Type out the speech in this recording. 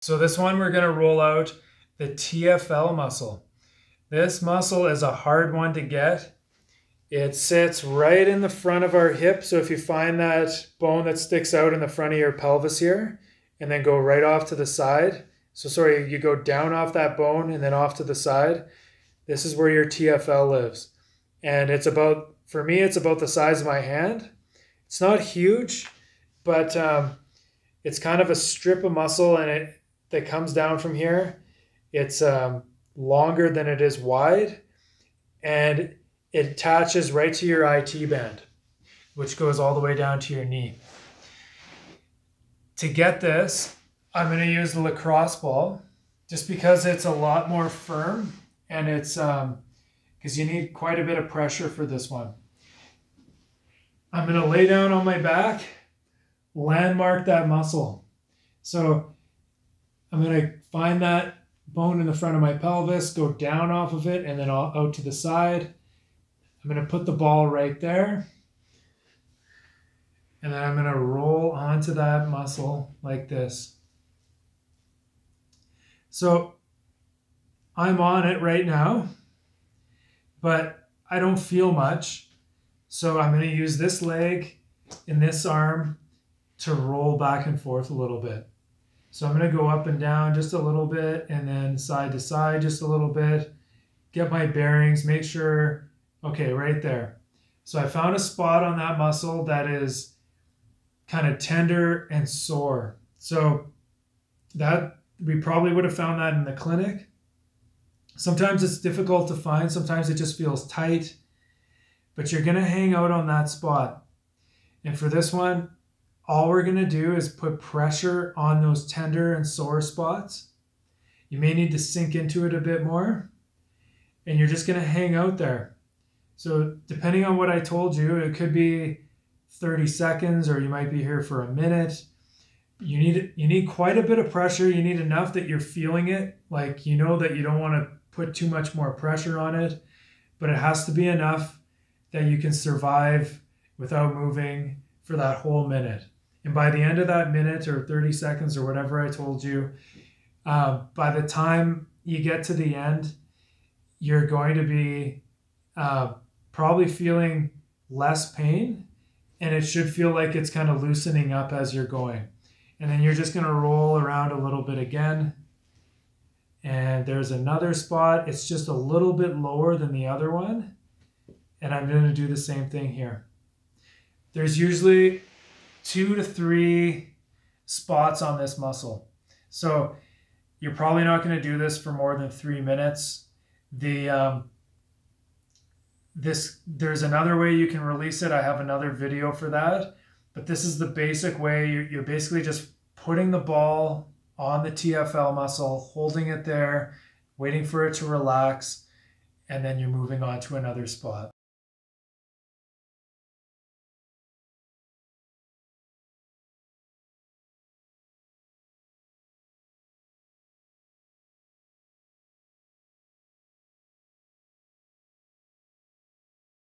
So this one we're going to roll out the TFL muscle. This muscle is a hard one to get. It sits right in the front of our hip. So if you find that bone that sticks out in the front of your pelvis here and then go right off to the side. So sorry, you go down off that bone and then off to the side. This is where your TFL lives. And it's about, for me, it's about the size of my hand. It's not huge, but it's kind of a strip of muscle and that comes down from here. It's longer than it is wide, and it attaches right to your IT band, which goes all the way down to your knee. To get this, I'm going to use the lacrosse ball just because it's a lot more firm, and it's because you need quite a bit of pressure for this one. I'm going to lay down on my back, landmark that muscle. So I'm going to find that bone in the front of my pelvis, go down off of it, and then out to the side. I'm going to put the ball right there. And then I'm going to roll onto that muscle like this. So I'm on it right now, but I don't feel much. So I'm going to use this leg and this arm to roll back and forth a little bit. So I'm going to go up and down just a little bit and then side to side just a little bit. Get my bearings, make sure, okay, right there. So I found a spot on that muscle that is kind of tender and sore. So that we probably would have found that in the clinic. Sometimes it's difficult to find. Sometimes it just feels tight, but you're going to hang out on that spot. And for this one, all we're going to do is put pressure on those tender and sore spots. You may need to sink into it a bit more, and you're just going to hang out there. So depending on what I told you, it could be 30 seconds, or you might be here for a minute. You need quite a bit of pressure. You need enough that you're feeling it. Like, you know that you don't want to put too much more pressure on it, but it has to be enough that you can survive without moving for that whole minute. And by the end of that minute or 30 seconds or whatever I told you, by the time you get to the end, you're going to be probably feeling less pain, and it should feel like it's kind of loosening up as you're going. And then you're just going to roll around a little bit again. And there's another spot. It's just a little bit lower than the other one. And I'm going to do the same thing here. There's usually 2 to 3 spots on this muscle. So you're probably not going to do this for more than 3 minutes. There's another way you can release it. I have another video for that. But this is the basic way. You're basically just putting the ball on the TFL muscle, holding it there, waiting for it to relax, and then you're moving on to another spot.